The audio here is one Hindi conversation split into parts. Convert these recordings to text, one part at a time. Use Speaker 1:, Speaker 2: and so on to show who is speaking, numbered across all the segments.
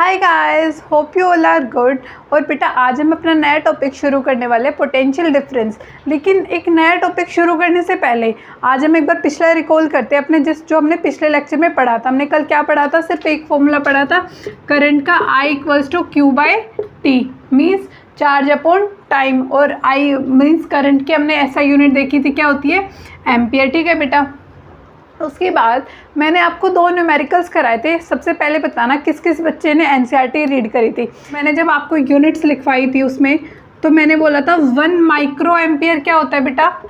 Speaker 1: Hi guys, hope you all are good. और बेटा आज हम अपना नया टॉपिक शुरू करने वाले हैं, पोटेंशियल डिफरेंस। लेकिन एक नया टॉपिक शुरू करने से पहले आज हम एक बार पिछला रिकॉल करते हैं अपने जो हमने पिछले लेक्चर में पढ़ा था। हमने कल क्या पढ़ा था? सिर्फ एक फॉर्मूला पढ़ा था करंट का, I = Q/T means charge upon time, और I मीन्स करंट की हमने ऐसा यूनिट देखी थी, क्या होती है? एम्पियर। ठीक है बेटा। उसके बाद मैंने आपको दो न्यूमेरिकल्स कराए थे। सबसे पहले बताना किस किस बच्चे ने एनसीईआरटी रीड करी थी। मैंने जब आपको यूनिट्स लिखवाई थी उसमें तो मैंने बोला था 1 माइक्रो एम्पियर क्या होता है बेटा?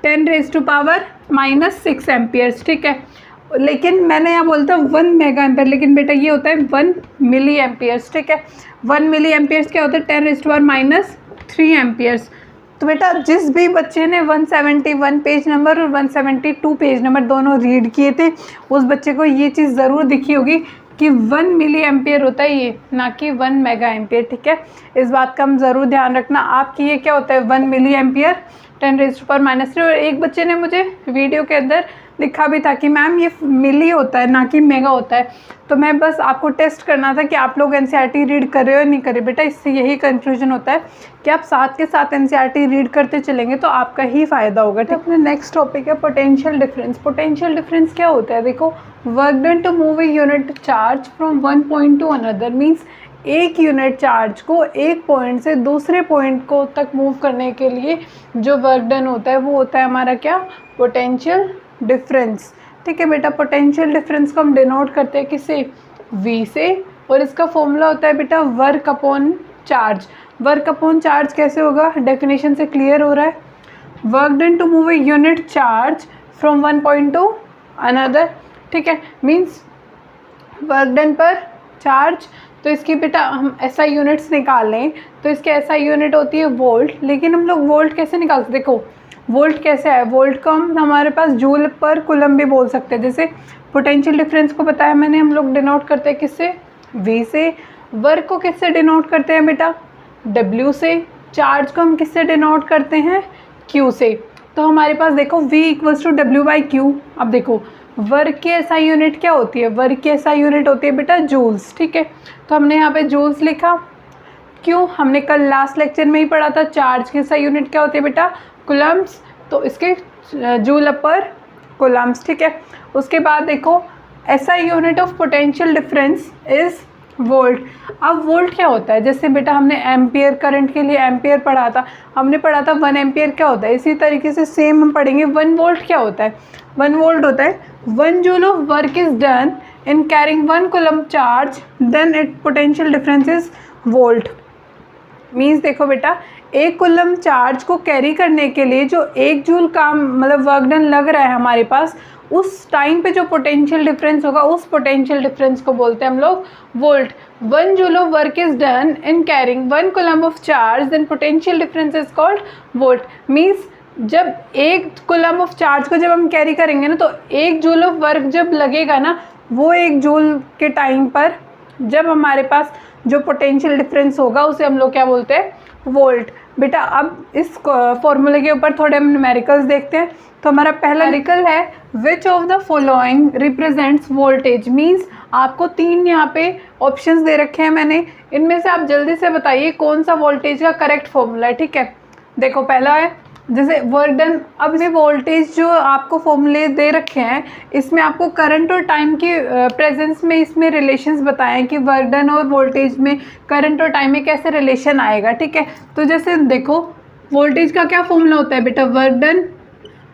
Speaker 1: 10⁻⁻6 एम्पियर्स। ठीक है, लेकिन मैंने यहाँ बोलता 1 मेगा एम्पियर, लेकिन बेटा ये होता है 1 मिली एम्पियर्स। ठीक है, 1 मिली एम्पियर्स क्या होता है? 10⁻³ एम्पियर्स। तो बेटा जिस भी बच्चे ने 171 पेज नंबर और 172 पेज नंबर दोनों रीड किए थे उस बच्चे को ये चीज़ ज़रूर दिखी होगी कि 1 मिली एम्पियर होता है ये, ना कि 1 मेगा एम्पियर। ठीक है, इस बात का हम ज़रूर ध्यान रखना आपकी ये क्या होता है 1 मिली एम्पियर 10⁻³ और एक बच्चे ने मुझे वीडियो के अंदर लिखा भी था कि मैम ये मिली होता है ना कि मेगा होता है। तो मैं बस आपको टेस्ट करना था कि आप लोग एनसीईआरटी रीड कर रहे हो या नहीं कर रहे। बेटा इससे यही कंफ्यूजन होता है कि आप साथ के साथ एनसीईआरटी रीड करते चलेंगे तो आपका ही फ़ायदा होगा। ठीक है, अपना नेक्स्ट टॉपिक है पोटेंशियल डिफरेंस। पोटेंशियल डिफरेंस क्या होता है? देखो, work done to move a unit charge from one point to another means एक यूनिट चार्ज को एक पॉइंट से दूसरे पॉइंट को तक मूव करने के लिए जो वर्क डन होता है वो होता है हमारा क्या? Potential difference. ठीक है बेटा, पोटेंशियल डिफरेंस को हम डिनोट करते हैं किससे? V से, और इसका फॉर्मूला होता है बेटा work upon charge. Work upon charge कैसे होगा? डेफिनेशन से क्लियर हो रहा है। Work done to move a unit charge from one point to another. ठीक है, मीन्स वर्क डन पर चार्ज। तो इसकी बेटा हम SI यूनिट्स निकाल लें तो इसकी SI यूनिट होती है वोल्ट, लेकिन हम लोग वोल्ट कैसे निकाल सकते? देखो वोल्ट कैसे है? वोल्ट को हम हमारे पास जूल पर कूलम भी बोल सकते हैं। जैसे पोटेंशियल डिफरेंस को बताया मैंने, हम लोग डिनोट करते हैं किससे? V से। वर्क को किससे डिनोट करते हैं बेटा? W से। चार्ज को हम किससे डिनोट करते हैं? Q से। तो हमारे पास देखो V = W/Q। अब देखो वर्क की SI यूनिट क्या होती है? वर्क की SI यूनिट होती है बेटा जूल्स। ठीक है, तो हमने यहाँ पे जूल्स लिखा। क्यों? हमने कल लास्ट लेक्चर में ही पढ़ा था चार्ज की SI यूनिट क्या होती है बेटा? कूलम्स। तो इसके जूल पर कूलम्स। ठीक है, उसके बाद देखो SI unit of potential difference is volt. अब वोल्ट क्या होता है? जैसे बेटा हमने एम्पियर करंट के लिए एम्पियर पढ़ा था, हमने पढ़ा था 1 एम्पियर क्या होता है। इसी तरीके से सेम हम पढ़ेंगे 1 वोल्ट क्या होता है। 1 वोल्ट होता है 1 joule of work is done in carrying 1 coulomb charge then it potential difference is volt. Means देखो बेटा एक कूलम चार्ज को कैरी करने के लिए जो 1 जूल काम मतलब वर्क डन लग रहा है हमारे पास, उस टाइम पे जो पोटेंशियल डिफरेंस होगा उस पोटेंशियल डिफरेंस को बोलते हैं हम लोग volt. 1 joule of work is done in carrying 1 coulomb of charge then potential difference is called volt. Means जब 1 कूलम ऑफ चार्ज को जब हम कैरी करेंगे ना तो 1 जूल ऑफ वर्क जब लगेगा ना, वो 1 जूल के टाइम पर जब हमारे पास जो पोटेंशियल डिफरेंस होगा उसे हम लोग क्या बोलते हैं? वोल्ट। बेटा अब इस फॉर्मूले के ऊपर थोड़े हम न्यूमेरिकल्स देखते हैं। तो हमारा पहला न्यूमेरिकल है which of the following represents voltage. Means आपको 3 यहाँ पे ऑप्शंस दे रखे हैं मैंने, इनमें से आप जल्दी से बताइए कौन सा वोल्टेज का करेक्ट फॉर्मूला है। ठीक है, देखो पहला है जैसे वर्क डन। अब ये वोल्टेज जो आपको फॉर्मूले दे रखे हैं इसमें आपको करंट और टाइम की प्रेजेंस में इसमें रिलेशंस बताएं कि वर्क डन और वोल्टेज में करंट और टाइम में कैसे रिलेशन आएगा। ठीक है, तो जैसे देखो वोल्टेज का क्या फॉर्मूला होता है बेटा? Work done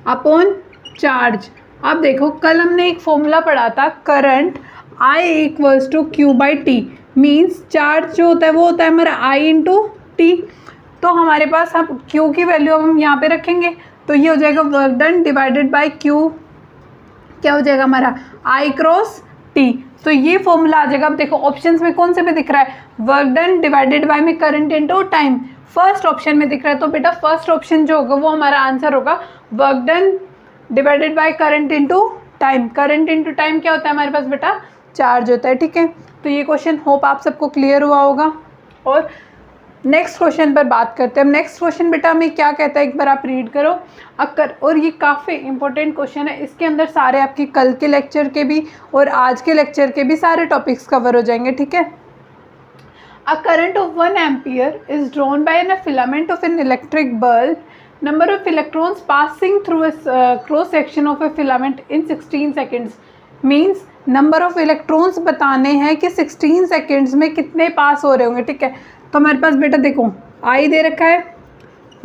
Speaker 1: upon charge. अब देखो कल हमने एक फॉर्मूला पढ़ा था current I = Q/T means charge जो होता है वो होता है हमारा I × T। तो हमारे पास हम Q की वैल्यू अब हम यहाँ पे रखेंगे तो ये हो जाएगा work done divided by Q, क्या हो जाएगा हमारा? I × T। तो ये फॉर्मूला आ जाएगा। अब देखो ऑप्शंस में कौन से में दिख रहा है? वर्क डन डिवाइडेड बाय में current into time first option में दिख रहा है। तो बेटा फर्स्ट ऑप्शन जो होगा वो हमारा आंसर होगा work done divided by current into time. Current into time क्या होता है हमारे पास बेटा? चार्ज होता है। ठीक है, तो ये क्वेश्चन होप आप सबको क्लियर हुआ होगा। और नेक्स्ट क्वेश्चन पर बात करते हैं। नेक्स्ट क्वेश्चन बेटा हमें क्या कहता है, एक बार आप रीड करो। और ये काफ़ी इंपॉर्टेंट क्वेश्चन है, इसके अंदर सारे आपके कल के लेक्चर के भी और आज के लेक्चर के भी सारे टॉपिक्स कवर हो जाएंगे, ठीक है। A current of 1 ampere is drawn by an filament of an electric bulb, number of electrons passing through a cross section of a filament in 16 seconds. Means number of electrons बताने हैं कि 16 सेकेंड्स में कितने पास हो रहे होंगे, ठीक है। तो हमारे पास बेटा देखो आई दे रखा है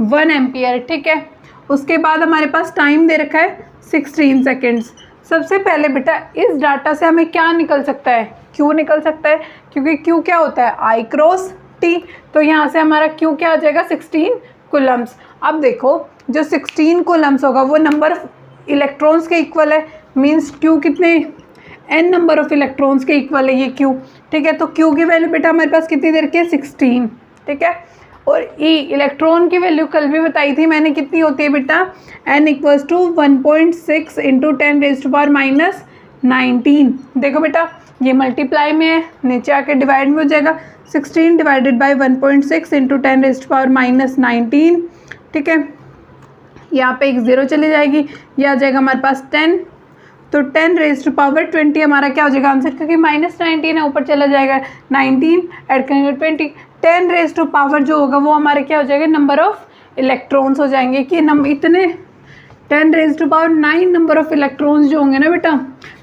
Speaker 1: 1 एम्पियर, ठीक है। उसके बाद हमारे पास टाइम दे रखा है 16 सेकेंड्स। सबसे पहले बेटा इस डाटा से हमें क्या निकल सकता है, क्यू निकल सकता है, क्योंकि क्यू क्या होता है आई क्रॉस टी। तो यहाँ से हमारा क्यू क्या आ जाएगा 16 कूलम्स। अब देखो जो 16 कूलम्स होगा वो नंबर ऑफ इलेक्ट्रॉन्स के इक्वल है, मीन्स क्यू कितने n नंबर ऑफ इलेक्ट्रॉन्स के इक्वल है ये q, ठीक है। तो q की वैल्यू बेटा हमारे पास कितनी दे रखी है 16, ठीक है। और e इलेक्ट्रॉन की वैल्यू कल भी बताई थी मैंने, कितनी होती है बेटा n इक्वल्स टू 1.6 इंटू 10⁻19। देखो बेटा ये मल्टीप्लाई में है, नीचे आके डिवाइड में हो जाएगा 16 डिवाइडेड बाई 1.6 इंटू 10⁻19, ठीक है। यहाँ पे एक ज़ीरो चली जाएगी, ये आ जाएगा हमारे पास 10, तो 10⁻20 हमारा क्या हो जाएगा आंसर, क्योंकि -19 है ऊपर चला जाएगा 19 ऐड करेंगे 20, 10 जो होगा वो हमारे क्या हो जाएगा नंबर ऑफ इलेक्ट्रॉन्स हो जाएंगे कि इतने 10⁻9 नंबर ऑफ इलेक्ट्रॉन्स जो होंगे ना बेटा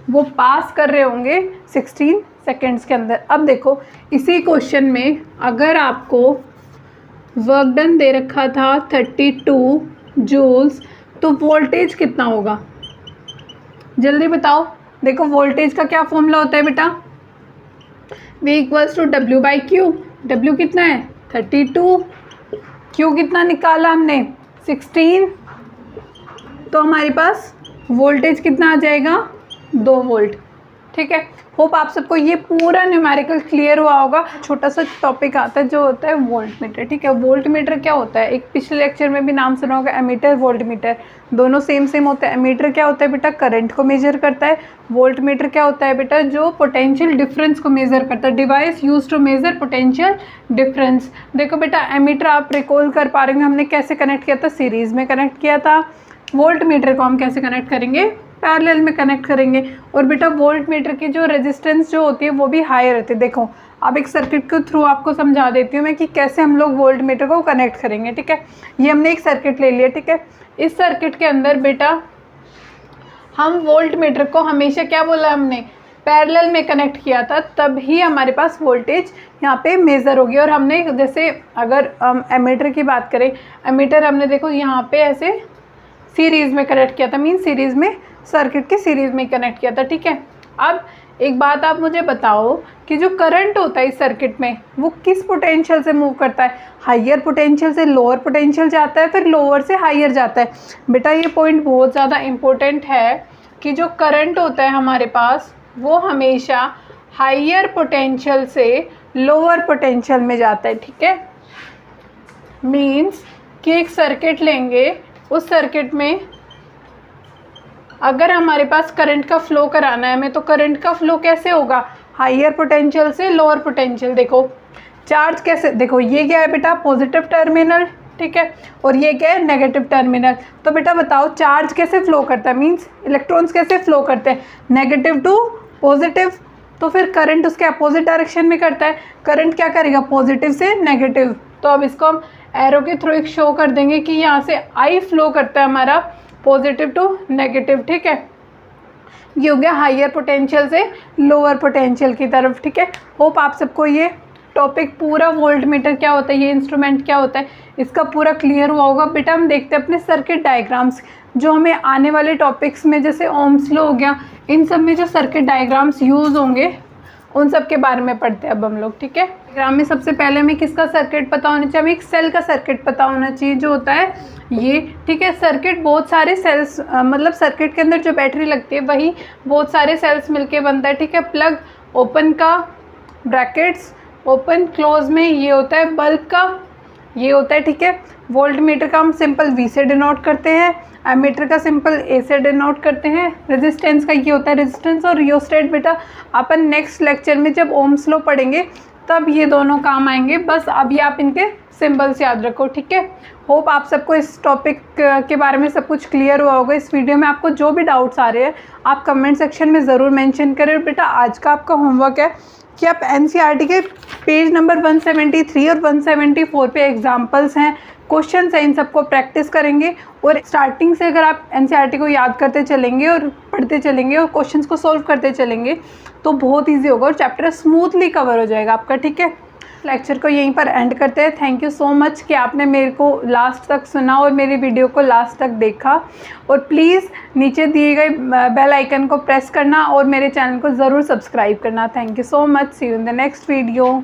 Speaker 1: वो पास कर रहे होंगे 16 सेकेंड्स के अंदर। अब देखो इसी क्वेश्चन में अगर आपको वर्क डन दे रखा था 32 जूल्स, तो वोल्टेज कितना होगा जल्दी बताओ। देखो वोल्टेज का क्या फॉर्मूला होता है बेटा, V equals to W by Q. W कितना है 32, Q कितना निकाला हमने 16, तो हमारे पास वोल्टेज कितना आ जाएगा 2 वोल्ट, ठीक है। होप आप सबको ये पूरा न्यूमेरिकल क्लियर हुआ होगा। छोटा सा टॉपिक आता है जो होता है वोल्ट मीटर, ठीक है। वोल्ट मीटर क्या होता है, एक पिछले लेक्चर में भी नाम सुना होगा एमीटर वोल्ट मीटर, दोनों सेम होता है। एमीटर क्या होता है बेटा करंट को मेजर करता है, वोल्ट मीटर क्या होता है बेटा जो पोटेंशियल डिफरेंस को मेजर करता है, device used to measure potential difference. देखो बेटा एमीटर आप रिकॉल कर पा रहे हैं हमने कैसे कनेक्ट किया था, सीरीज़ में कनेक्ट किया था। वोल्ट मीटर को हम कैसे कनेक्ट करेंगे, पैरेलल में कनेक्ट करेंगे। और बेटा वोल्ट मीटर की जो रेजिस्टेंस जो होती है वो भी हाई रहती है। देखो अब एक सर्किट के थ्रू आपको समझा देती हूँ मैं कि कैसे हम लोग वोल्ट मीटर को कनेक्ट करेंगे, ठीक है। ये हमने एक सर्किट ले लिया, ठीक है। इस सर्किट के अंदर बेटा हम वोल्ट मीटर को हमेशा क्या बोला हमने पैरेलल में कनेक्ट किया था, तब ही हमारे पास वोल्टेज यहाँ पे मेज़र होगी। और हमने जैसे अगर एमीटर की बात करें, एमीटर हमने देखो यहाँ पे ऐसे सीरीज़ में कनेक्ट किया था, मीन सीरीज़ में सर्किट के सीरीज़ में कनेक्ट किया था, ठीक है। अब एक बात आप मुझे बताओ कि जो करंट होता है इस सर्किट में वो किस पोटेंशियल से मूव करता है, हायर पोटेंशियल से लोअर पोटेंशियल जाता है, फिर लोअर से हायर जाता है। बेटा ये पॉइंट बहुत ज़्यादा इम्पोर्टेंट है कि जो करंट होता है हमारे पास वो हमेशा हायर पोटेंशियल से लोअर पोटेंशियल में जाता है, ठीक है। मीन्स कि एक सर्किट लेंगे, उस सर्किट में अगर हमारे पास करंट का फ्लो कराना है हमें, तो करंट का फ्लो कैसे होगा हायर पोटेंशियल से लोअर पोटेंशियल। देखो चार्ज कैसे, देखो ये क्या है बेटा पॉजिटिव टर्मिनल, ठीक है, और ये क्या है नेगेटिव टर्मिनल। तो बेटा बताओ चार्ज कैसे फ्लो करता है, मीन्स इलेक्ट्रॉन्स कैसे फ्लो करते हैं नेगेटिव टू पॉजिटिव, तो फिर करंट उसके अपोजिट डायरेक्शन में करता है। करंट क्या करेगा पॉजिटिव से नेगेटिव। तो अब इसको हम एरो के थ्रू एक शो कर देंगे कि यहाँ से आई फ्लो करता है हमारा पॉजिटिव टू नेगेटिव, ठीक है। ये हो गया हायर पोटेंशियल से लोअर पोटेंशियल की तरफ, ठीक है। होप आप सबको ये टॉपिक पूरा वोल्ट मीटर क्या होता है, ये इंस्ट्रूमेंट क्या होता है, इसका पूरा क्लियर हुआ होगा। बेटा हम देखते हैं अपने सर्किट डायग्राम्स जो हमें आने वाले टॉपिक्स में जैसे ओम्स लॉ हो गया, इन सब में जो सर्किट डायग्राम्स यूज़ होंगे उन सब के बारे में पढ़ते हैं अब हम लोग, ठीक है। डायग्राम में सबसे पहले हमें किसका सर्किट पता होना चाहिए, हमें एक सेल का सर्किट पता होना चाहिए जो होता है ये, ठीक है। सर्किट बहुत सारे सेल्स मतलब सर्किट के अंदर जो बैटरी लगती है वही बहुत सारे सेल्स मिलके बनता है, ठीक है। प्लग ओपन का ब्रैकेट्स ओपन क्लोज में ये होता है बल्ब का, ये होता है, ठीक है। वोल्ट मीटर का हम सिंपल V से डिनोट करते हैं, एमीटर का सिंपल A से डिनोट करते हैं, रेजिस्टेंस का ये होता है रेजिस्टेंस। और रियोस्टेट बेटा अपन नेक्स्ट लेक्चर में जब ओम्स लॉ पढ़ेंगे तब ये दोनों काम आएंगे। बस अभी आप इनके सिंबल्स याद रखो, ठीक है। होप आप सबको इस टॉपिक के बारे में सब कुछ क्लियर हुआ होगा। इस वीडियो में आपको जो भी डाउट्स आ रहे हैं आप कमेंट सेक्शन में ज़रूर मेंशन करें। बेटा आज का आपका होमवर्क है कि आप एनसीईआरटी के पेज नंबर 173 और 174 पे एग्जाम्पल्स हैं, क्वेश्चंस हैं, इन सबको प्रैक्टिस करेंगे। और स्टार्टिंग से अगर आप एनसीईआरटी को याद करते चलेंगे और पढ़ते चलेंगे और क्वेश्चंस को सॉल्व करते चलेंगे तो बहुत ईजी होगा और चैप्टर स्मूथली कवर हो जाएगा आपका, ठीक है। लेक्चर को यहीं पर एंड करते हैं। थैंक यू सो मच कि आपने मेरे को लास्ट तक सुना और मेरी वीडियो को लास्ट तक देखा। और प्लीज़ नीचे दिए गए बेल आइकन को प्रेस करना और मेरे चैनल को ज़रूर सब्सक्राइब करना। Thank you so much. See you in the next video.